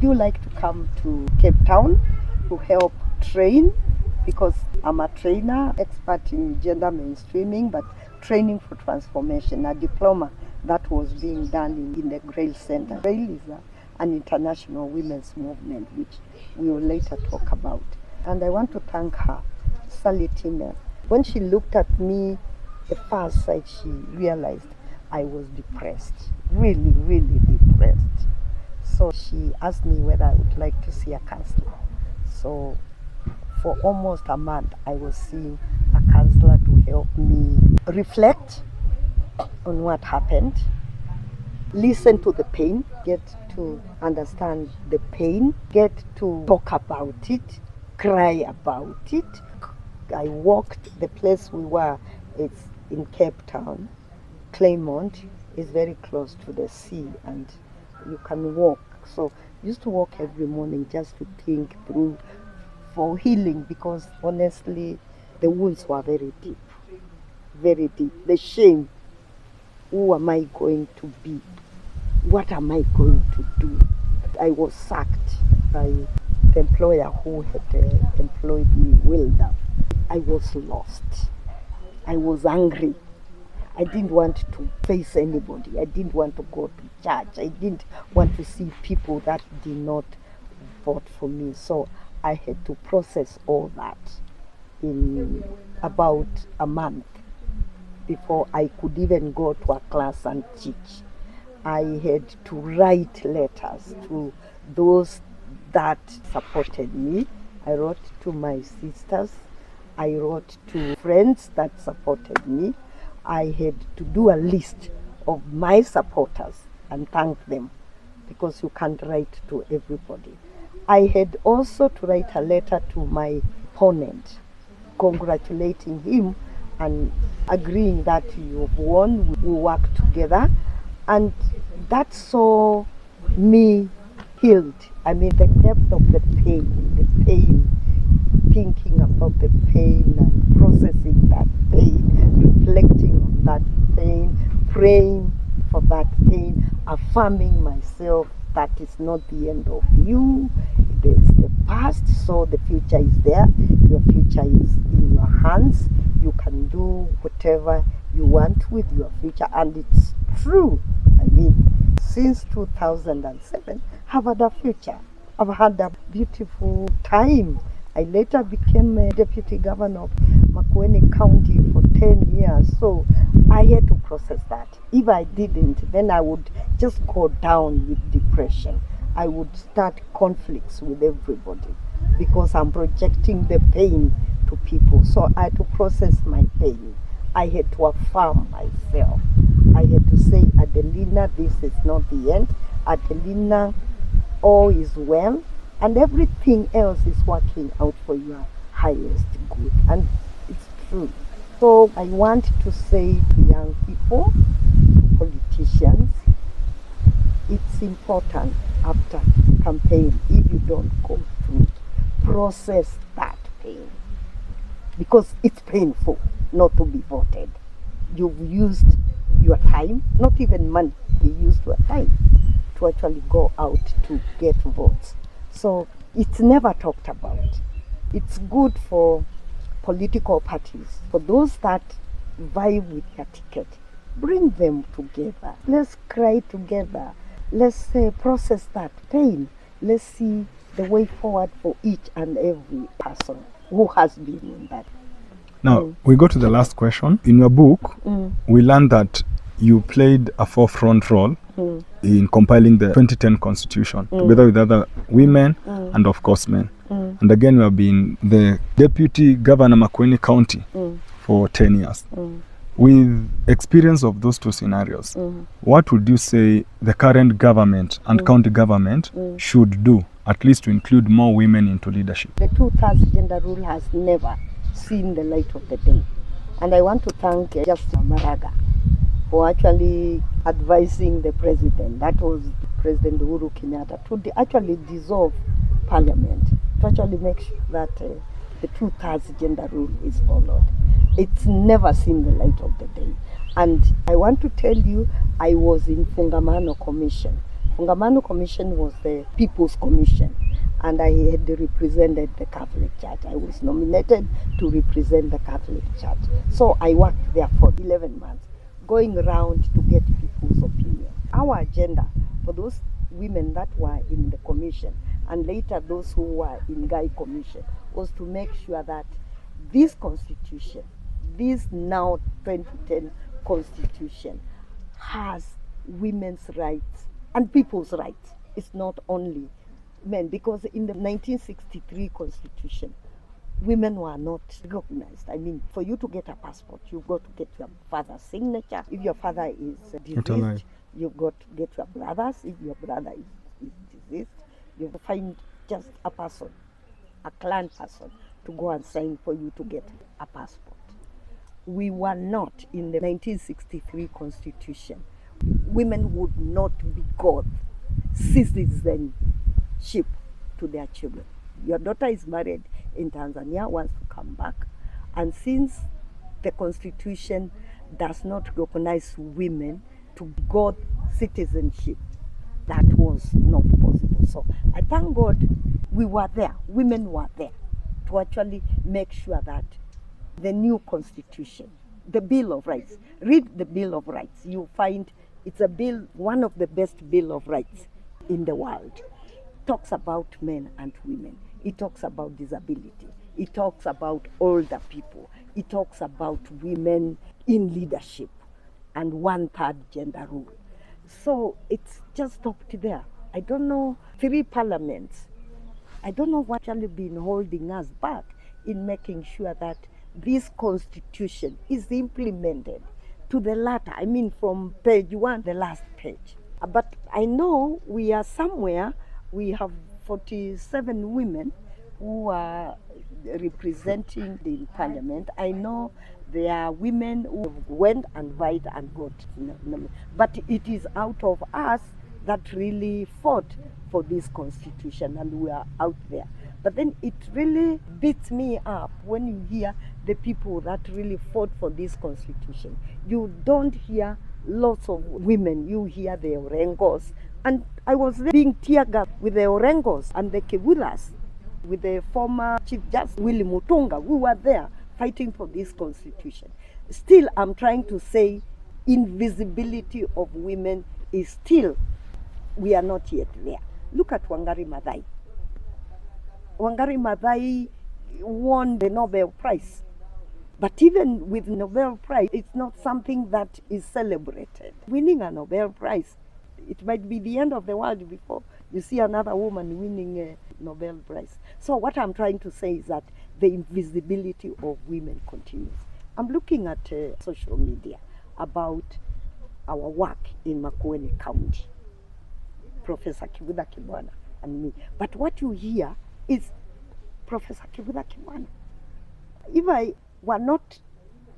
would you like to come to Cape Town to help train? Because I'm a trainer, expert in gender mainstreaming, but training for transformation, a diploma that was being done in the Grail Center. Grail is an international women's movement, which we will later talk about. And I want to thank her, Sally Timmer. When she looked at me, the first sight, she realized I was depressed, really, really depressed. So she asked me whether I would like to see a counselor. So for almost a month, I was seeing a counselor to help me reflect on what happened, listen to the pain, get to understand the pain, get to talk about it, cry about it. I walked the place we were, it's in Cape Town. Claremont is very close to the sea and you can walk. So I used to walk every morning just to think through for healing, because honestly the wounds were very deep, very deep. The shame, who am I going to be? What am I going to do? I was sacked by the employer who had employed me, Wilder. I was lost. I was angry. I didn't want to face anybody. I didn't want to go to church. I didn't want to see people that did not vote for me. So I had to process all that in about a month before I could even go to a class and teach. I had to write letters to those that supported me. I wrote to my sisters. I wrote to friends that supported me. I had to do a list of my supporters and thank them, because you can't write to everybody. I had also to write a letter to my opponent, congratulating him and agreeing that you've won, we work together. And that saw me healed. I mean, the depth of the pain, thinking about the pain and processing that pain, reflecting on that pain, praying for that pain, affirming myself that it's not the end of you, it's the past, so the future is there. Your future is in your hands. You can do whatever you want with your future, and it's true. I mean, since 2007, I've had a future. I've had a beautiful time. I later became a deputy governor of Makueni County for 10 years, so I had to process that. If I didn't, then I would just go down with depression. I would start conflicts with everybody because I'm projecting the pain to people. So I had to process my pain. I had to affirm myself. I had to say, Adelina, this is not the end. Adelina, all is well, and everything else is working out for your highest good. And it's true. So I want to say to young people, to politicians, it's important after campaign, if you don't go through, process that pain. Because it's painful not to be voted. You've used your time, not even money, you used your time to actually go out to get votes. So it's never talked about. It's good for political parties, for those that vie with their ticket. Bring them together. Let's cry together. Let's process that pain. Let's see the way forward for each and every person who has been in that. Now, we go to the last question. In your book, we learned that you played a forefront role in compiling the 2010 Constitution together with other women and, of course, men. And again, you have been the Deputy Governor Makueni County for 10 years. With experience of those two scenarios, what would you say the current government and county government should do, at least to include more women into leadership? The 2/3 gender rule has never seen the light of the day. And I want to thank Justice Maraga for actually advising the president, that was President Uhuru Kenyatta, to actually dissolve parliament, to actually make sure that the 2/3 gender rule is followed. It's never seen the light of the day. And I want to tell you, I was in Fungamano Commission. Kongamano Commission was the People's Commission, and I had represented the Catholic Church. I was nominated to represent the Catholic Church. So I worked there for 11 months, going around to get people's opinion. Our agenda for those women that were in the commission, and later those who were in Guy Commission, was to make sure that this constitution, this now 2010 constitution, has women's rights and people's rights. It's not only men, because in the 1963 constitution, women were not recognized. I mean, for you to get a passport, you've got to get your father's signature. If your father is deceased, you've got to get your brother's. If your brother is deceased, you find just a person, a clan person, to go and sign for you to get a passport. We were not in the 1963 constitution. Women would not be God citizenship to their children. Your daughter is married in Tanzania, wants to come back, and since the constitution does not recognize women to God citizenship, that was not possible. So I thank God we were there, women were there, to actually make sure that the new constitution, the Bill of Rights, read the Bill of Rights, you find it's a bill, one of the best Bill of Rights in the world. It talks about men and women. It talks about disability. It talks about older people. It talks about women in leadership and 1/3 gender rule. So it's just stopped there. I don't know, 3 parliaments. I don't know what actually been holding us back in making sure that this constitution is implemented to the latter. I mean, from page 1, the last page. But I know we are somewhere, we have 47 women who are representing the parliament. I know there are women who went and vied and got, but it is out of us that really fought for this constitution, and we are out there. But then it really beats me up when you hear the people that really fought for this constitution. You don't hear lots of women, you hear the Orengos. And I was there being tear gassed with the Orengos and the Kevulas, with the former Chief Justice Willie Mutunga. We were there fighting for this constitution. Still, I'm trying to say invisibility of women is still, we are not yet there. Look at Wangari Maathai. Wangari Maathai won the Nobel Prize. But even with Nobel Prize, it's not something that is celebrated. Winning a Nobel Prize, it might be the end of the world before you see another woman winning a Nobel Prize. So what I'm trying to say is that the invisibility of women continues. I'm looking at social media about our work in Makueni County, Professor Kivutha Kibwana and me. But what you hear is Professor Kivutha Kibwana. If I were not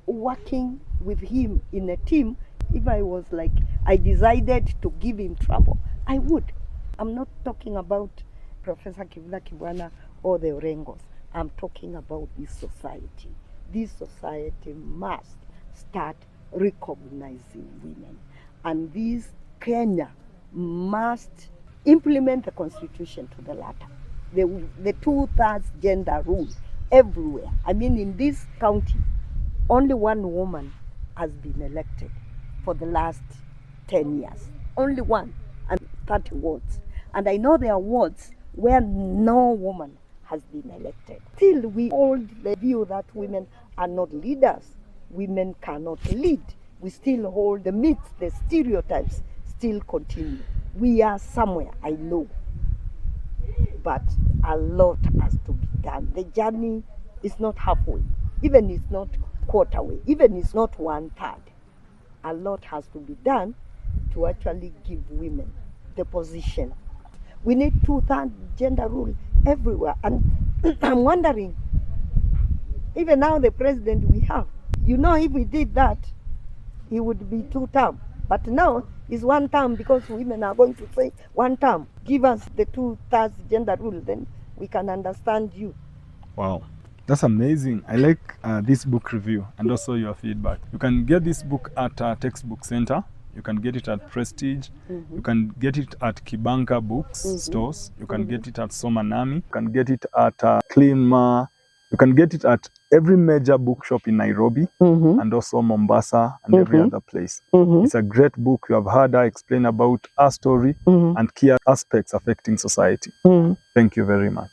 working with him in a team, if I was like, I decided to give him trouble, I would. I'm not talking about Professor Kivutha Kibwana or the Orengos. I'm talking about this society. This society must start recognizing women. And this Kenya must implement the constitution to the latter. The 2/3 gender rule everywhere. I mean, in this county, only one woman has been elected for the last 10 years. Only one, and 30 wards. And I know there are wards where no woman has been elected. Still, we hold the view that women are not leaders. Women cannot lead. We still hold the myths, the stereotypes still continue. We are somewhere, I know. But a lot has to be done. The journey is not halfway. Even it's not quarter way. Even it's not 1/3. A lot has to be done to actually give women the position. We need 2/3 gender rule everywhere. And I'm wondering, even now the president we have, you know, if we did that, he would be 2 term. But now it's 1 term, because women are going to say 1 term. Give us the 2/3 gender rule, then we can understand you. Wow, that's amazing. I like this book review and also your feedback. You can get this book at Textbook Center You can get it at Prestige. You can get it at Kibanka Books stores. You can get it at Somanami. You can get it at Cleanma. You can get it at every major bookshop in Nairobi and also Mombasa and every other place. It's a great book. You have heard her explain about our story and key aspects affecting society. Thank you very much.